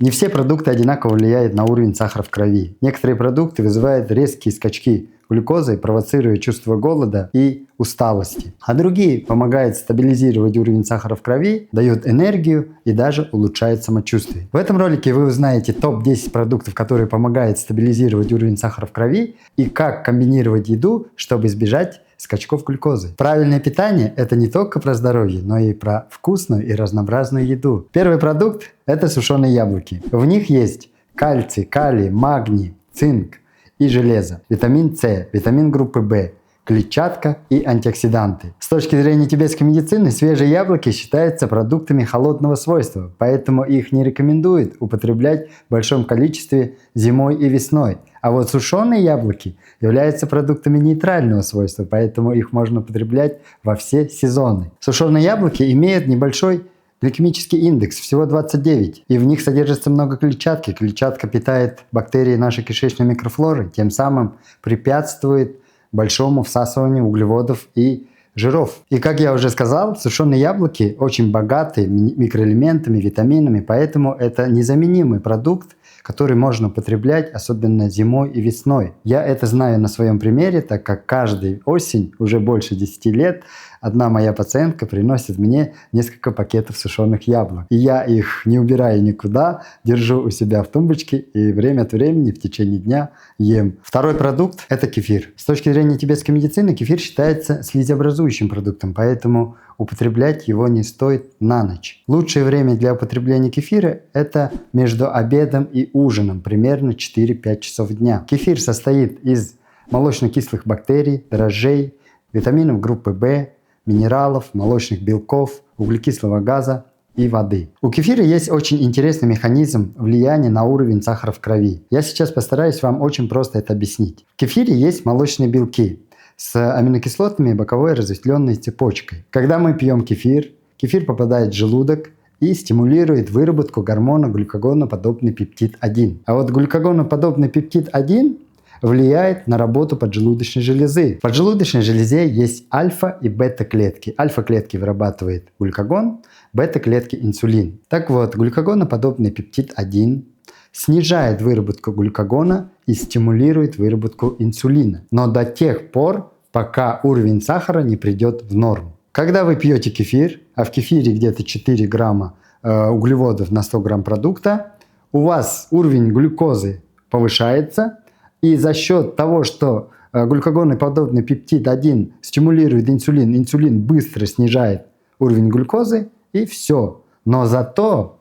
Не все продукты одинаково влияют на уровень сахара в крови. Некоторые продукты вызывают резкие скачки глюкозы, провоцируя чувство голода и усталости. А другие помогают стабилизировать уровень сахара в крови, дают энергию и даже улучшают самочувствие. В этом ролике вы узнаете топ-10 продуктов, которые помогают стабилизировать уровень сахара в крови и как комбинировать еду, чтобы избежать скачков глюкозы. Правильное питание – это не только про здоровье, но и про вкусную и разнообразную еду. Первый продукт – это сушеные яблоки. В них есть кальций, калий, магний, цинк и железо, витамин С, витамин группы В, клетчатка и антиоксиданты. С точки зрения тибетской медицины, свежие яблоки считаются продуктами холодного свойства, поэтому их не рекомендуют употреблять в большом количестве зимой и весной. А вот сушеные яблоки являются продуктами нейтрального свойства, поэтому их можно употреблять во все сезоны. Сушеные яблоки имеют небольшой гликемический индекс, всего 29, и в них содержится много клетчатки. Клетчатка питает бактерии нашей кишечной микрофлоры, тем самым препятствует большому всасыванию углеводов и жиров. И как я уже сказал, сушеные яблоки очень богаты микроэлементами, витаминами, поэтому это незаменимый продукт, который можно употреблять, особенно зимой и весной. Я это знаю на своем примере, так как каждую осень, уже больше 10 лет, одна моя пациентка приносит мне несколько пакетов сушеных яблок. И я их не убираю никуда, держу у себя в тумбочке и время от времени в течение дня ем. Второй продукт – это кефир. С точки зрения тибетской медицины кефир считается слизеобразующим продуктом, поэтому употреблять его не стоит на ночь. Лучшее время для употребления кефира – это между обедом и ужином, примерно 4-5 часов дня. Кефир состоит из молочно-кислых бактерий, дрожжей, витаминов группы В, минералов, молочных белков, углекислого газа и воды. У кефира есть очень интересный механизм влияния на уровень сахара в крови. Я сейчас постараюсь вам очень просто это объяснить. В кефире есть молочные белки с аминокислотами боковой разветвленной цепочкой. Когда мы пьем кефир, кефир попадает в желудок и стимулирует выработку гормона глюкагоноподобный пептид-1. А вот глюкагоноподобный пептид-1 влияет на работу поджелудочной железы. В поджелудочной железе есть альфа и бета-клетки. Альфа-клетки вырабатывают глюкагон, бета-клетки инсулин. Так вот, глюкагоноподобный пептид-1 снижает выработку глюкагона и стимулирует выработку инсулина. Но до тех пор, пока уровень сахара не придет в норму. Когда вы пьете кефир, а в кефире где-то 4 грамма углеводов на 100 грамм продукта, у вас уровень глюкозы повышается, и за счет того, что глюкагоноподобный пептид-1 стимулирует инсулин, инсулин быстро снижает уровень глюкозы, и все. Но зато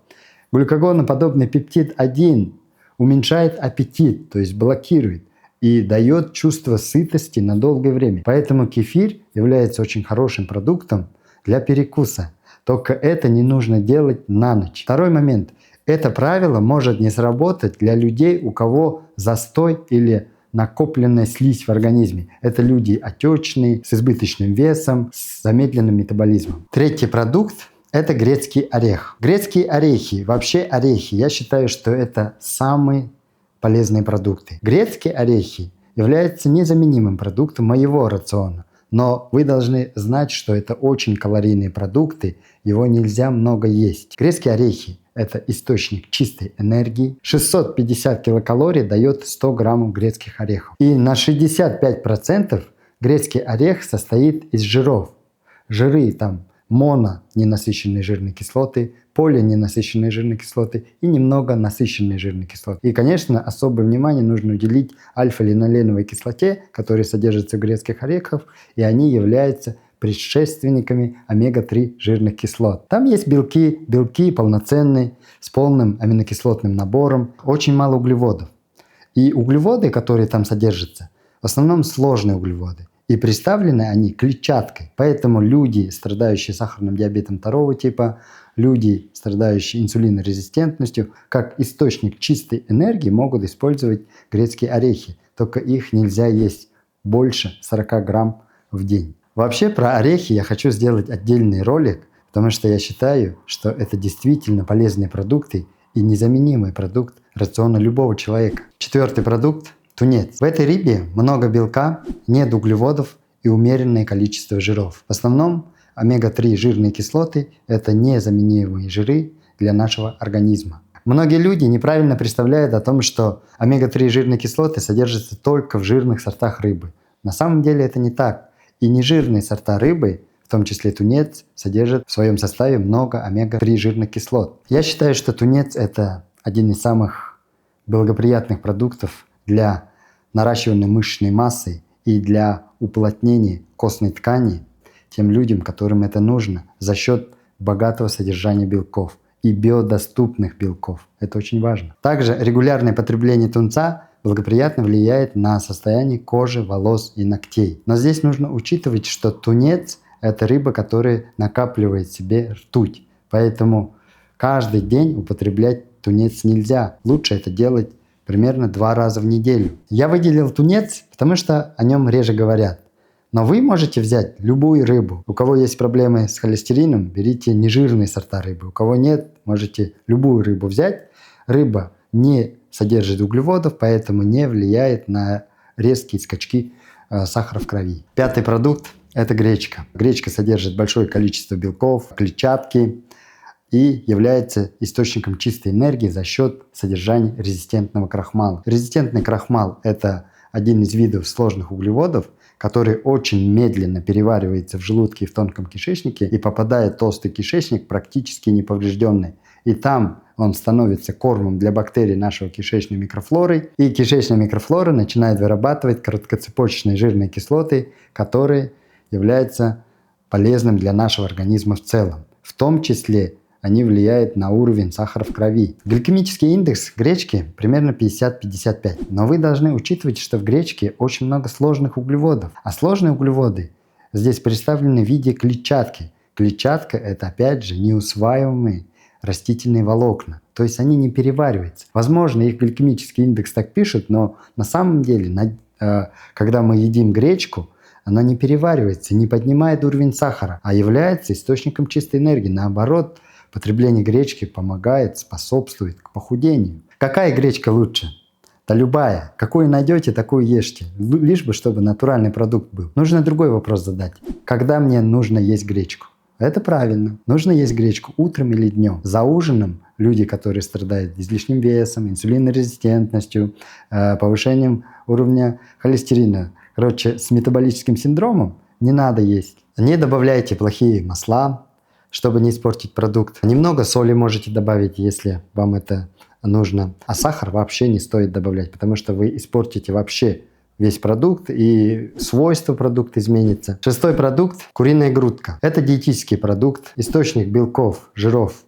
глюкагоноподобный пептид-1 уменьшает аппетит, то есть блокирует, и дает чувство сытости на долгое время. Поэтому кефир является очень хорошим продуктом для перекуса. Только это не нужно делать на ночь. Второй момент. Это правило может не сработать для людей, у кого застой или накопленная слизь в организме. Это люди отечные, с избыточным весом, с замедленным метаболизмом. Третий продукт – это грецкий орех. Грецкие орехи, вообще орехи, я считаю, что это самые полезные продукты. Грецкие орехи являются незаменимым продуктом моего рациона. Но вы должны знать, что это очень калорийные продукты, его нельзя много есть. Грецкие орехи – это источник чистой энергии. 650 килокалорий дает 100 граммов грецких орехов. И на 65% грецкий орех состоит из жиров. Жиры там мононенасыщенные жирные кислоты, полиненасыщенные жирные кислоты и немного насыщенные жирные кислоты. И, конечно, особое внимание нужно уделить альфа-линоленовой кислоте, которая содержится в грецких орехах, и они являются предшественниками омега-3 жирных кислот. Там есть белки полноценные, с полным аминокислотным набором, очень мало углеводов. И углеводы, которые там содержатся, в основном сложные углеводы. И представлены они клетчаткой. Поэтому люди, страдающие сахарным диабетом второго типа, люди, страдающие инсулинорезистентностью, как источник чистой энергии могут использовать грецкие орехи. Только их нельзя есть больше 40 грамм в день. Вообще про орехи я хочу сделать отдельный ролик, потому что я считаю, что это действительно полезные продукты и незаменимый продукт рациона любого человека. Четвертый продукт – тунец. В этой рыбе много белка, нет углеводов и умеренное количество жиров. В основном омега-3 жирные кислоты – это незаменимые жиры для нашего организма. Многие люди неправильно представляют о том, что омега-3 жирные кислоты содержатся только в жирных сортах рыбы. На самом деле это не так. И нежирные сорта рыбы, в том числе тунец, содержат в своем составе много омега-3 жирных кислот. Я считаю, что тунец – это один из самых благоприятных продуктов для наращивания мышечной массы и для уплотнения костной ткани тем людям, которым это нужно, за счет богатого содержания белков и биодоступных белков. Это очень важно. Также регулярное потребление тунца благоприятно влияет на состояние кожи, волос и ногтей. Но здесь нужно учитывать, что тунец – это рыба, которая накапливает в себе ртуть. Поэтому каждый день употреблять тунец нельзя. Лучше это делать примерно 2 раза в неделю. Я выделил тунец, потому что о нем реже говорят. Но вы можете взять любую рыбу. У кого есть проблемы с холестерином, берите нежирные сорта рыбы. У кого нет, можете любую рыбу взять. Рыба не содержит углеводов, поэтому не влияет на резкие скачки сахара в крови. 5-й продукт – это гречка. Гречка содержит большое количество белков, клетчатки и является источником чистой энергии за счет содержания резистентного крахмала. Резистентный крахмал – это один из видов сложных углеводов, который очень медленно переваривается в желудке и в тонком кишечнике и попадает в толстый кишечник практически неповрежденный. И там он становится кормом для бактерий нашего кишечной микрофлоры. И кишечная микрофлора начинает вырабатывать короткоцепочечные жирные кислоты, которые являются полезным для нашего организма в целом. В том числе они влияют на уровень сахара в крови. Гликемический индекс гречки примерно 50-55. Но вы должны учитывать, что в гречке очень много сложных углеводов. А сложные углеводы здесь представлены в виде клетчатки. Клетчатка – это опять же неусваиваемые растительные волокна. То есть они не перевариваются. Возможно, их гликемический индекс так пишут, но на самом деле, когда мы едим гречку, она не переваривается, не поднимает уровень сахара, а является источником чистой энергии. Наоборот, потребление гречки помогает, способствует к похудению. Какая гречка лучше? Да любая. Какую найдете, такую ешьте. Лишь бы, чтобы натуральный продукт был. Нужно другой вопрос задать. Когда мне нужно есть гречку? Это правильно. Нужно есть гречку утром или днем. За ужином люди, которые страдают излишним весом, инсулинорезистентностью, повышением уровня холестерина, с метаболическим синдромом, не надо есть. Не добавляйте плохие масла, чтобы не испортить продукт. Немного соли можете добавить, если вам это нужно. А сахар вообще не стоит добавлять, потому что вы испортите вообще весь продукт, и свойства продукта изменится. 6-й продукт – куриная грудка. Это диетический продукт, источник белков, жиров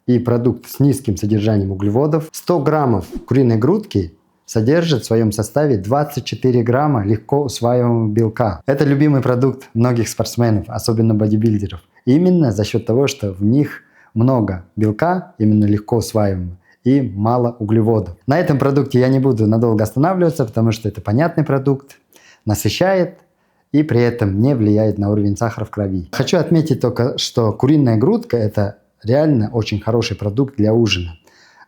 и продукт с низким содержанием углеводов. 100 граммов куриной грудки содержит в своем составе 24 грамма легко усваиваемого белка. Это любимый продукт многих спортсменов, особенно бодибилдеров. Именно за счет того, что в них много белка, именно легко усваиваемого, и мало углеводов. На этом продукте я не буду надолго останавливаться, потому что это понятный продукт, насыщает и при этом не влияет на уровень сахара в крови. Хочу отметить только, что куриная грудка – это реально очень хороший продукт для ужина.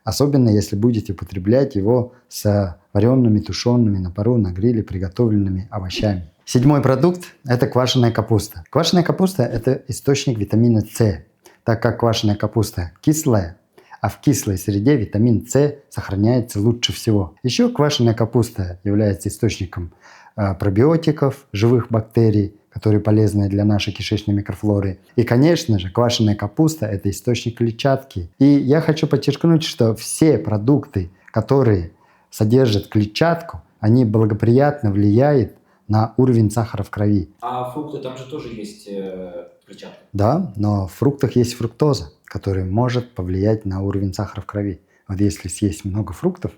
Особенно если будете употреблять его с вареными, тушеными на пару, на гриле, приготовленными овощами. 7-й продукт – это квашеная капуста. Квашеная капуста – это источник витамина С, так как квашеная капуста кислая, а в кислой среде витамин С сохраняется лучше всего. Еще квашеная капуста является источником пробиотиков, живых бактерий, которые полезны для нашей кишечной микрофлоры. И, конечно же, квашеная капуста – это источник клетчатки. И я хочу подчеркнуть, что все продукты, которые содержат клетчатку, они благоприятно влияют на уровень сахара в крови. А фрукты, там же тоже есть клетчатка? Да, но в фруктах есть фруктоза, который может повлиять на уровень сахара в крови. Вот если съесть много фруктов,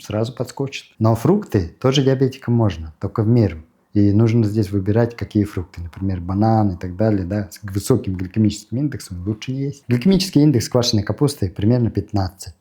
сразу подскочит. Но фрукты тоже диабетикам можно, только в меру. И нужно здесь выбирать, какие фрукты. Например, банан и так далее. Да, с высоким гликемическим индексом лучше не есть. Гликемический индекс квашеной капусты примерно 15.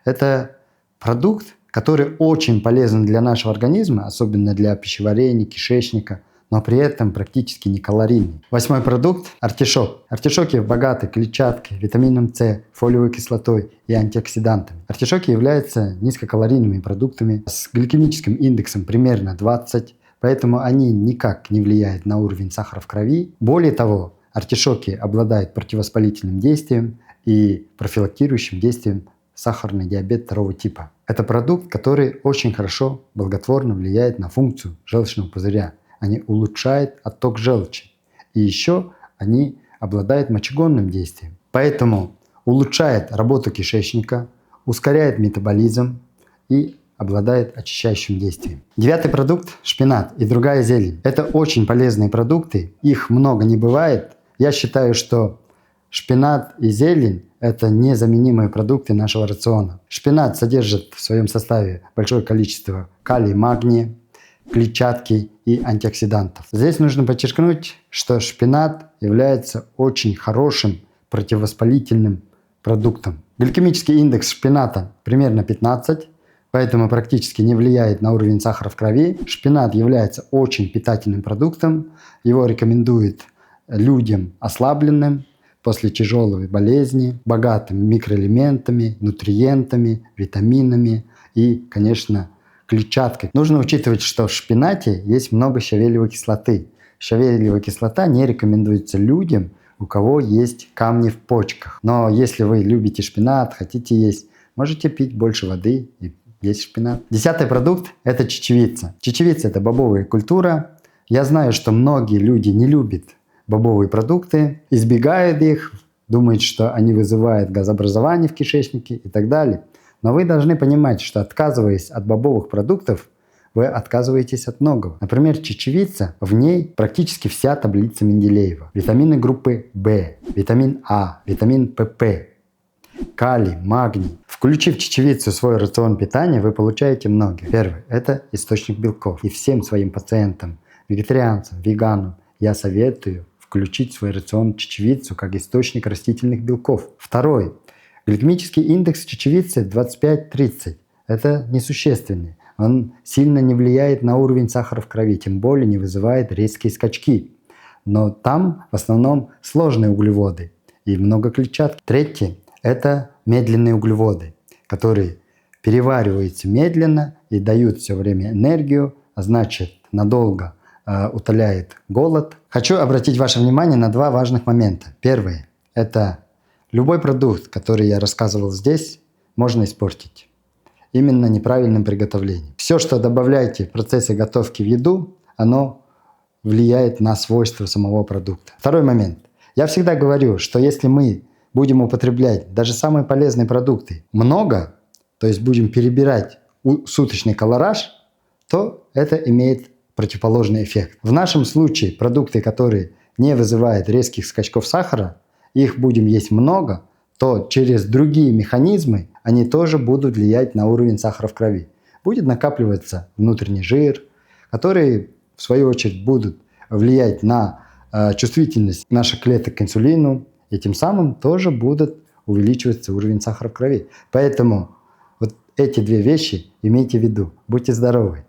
Это продукт, который очень полезен для нашего организма, особенно для пищеварения, кишечника, но при этом практически не калорийный. 8-й продукт – артишок. Артишоки богаты клетчаткой, витамином С, фолиевой кислотой и антиоксидантами. Артишоки являются низкокалорийными продуктами с гликемическим индексом примерно 20, поэтому они никак не влияют на уровень сахара в крови. Более того, артишоки обладают противовоспалительным действием и профилактирующим действием сахарный диабет второго типа. Это продукт, который очень хорошо, благотворно влияет на функцию желчного пузыря. Они улучшают отток желчи. И еще они обладают мочегонным действием. Поэтому улучшает работу кишечника, ускоряет метаболизм и обладает очищающим действием. 9-й продукт – шпинат и другая зелень. Это очень полезные продукты, их много не бывает. Я считаю, что шпинат и зелень – это незаменимые продукты нашего рациона. Шпинат содержит в своем составе большое количество калия, магния, клетчатки и антиоксидантов. Здесь нужно подчеркнуть, что шпинат является очень хорошим противовоспалительным продуктом. Гликемический индекс шпината примерно 15, поэтому практически не влияет на уровень сахара в крови. Шпинат является очень питательным продуктом. Его рекомендуют людям ослабленным, после тяжелой болезни, богатым микроэлементами, нутриентами, витаминами и, конечно, клетчаткой. Нужно учитывать, что в шпинате есть много щавелевой кислоты. Щавелевая кислота не рекомендуется людям, у кого есть камни в почках. Но если вы любите шпинат, хотите есть, можете пить больше воды и есть шпинат. 10-й продукт – это чечевица. Чечевица – это бобовая культура. Я знаю, что многие люди не любят бобовые продукты, избегают их, думают, что они вызывают газообразование в кишечнике и так далее. Но вы должны понимать, что отказываясь от бобовых продуктов, вы отказываетесь от многого. Например, чечевица, в ней практически вся таблица Менделеева. Витамины группы В, витамин А, витамин ПП, калий, магний. Включив чечевицу в свой рацион питания, вы получаете многое. Первое – это источник белков. И всем своим пациентам, вегетарианцам, веганам, я советую включить в свой рацион чечевицу как источник растительных белков. Второе – гликемический индекс чечевицы 25-30. Это несущественный. Он сильно не влияет на уровень сахара в крови, тем более не вызывает резкие скачки. Но там в основном сложные углеводы и много клетчатки. Третье – это медленные углеводы, которые перевариваются медленно и дают все время энергию, а значит надолго утоляет голод. Хочу обратить ваше внимание на два важных момента. Первое – это любой продукт, который я рассказывал здесь, можно испортить. Именно неправильным приготовлением. Все, что добавляете в процессе готовки в еду, оно влияет на свойства самого продукта. Второй момент. Я всегда говорю, что если мы будем употреблять даже самые полезные продукты много, то есть будем перебирать суточный колораж, то это имеет противоположный эффект. В нашем случае продукты, которые не вызывают резких скачков сахара, их будем есть много, то через другие механизмы они тоже будут влиять на уровень сахара в крови. Будет накапливаться внутренний жир, который в свою очередь будут влиять на чувствительность наших клеток к инсулину, и тем самым тоже будет увеличиваться уровень сахара в крови. Поэтому вот эти две вещи имейте в виду. Будьте здоровы!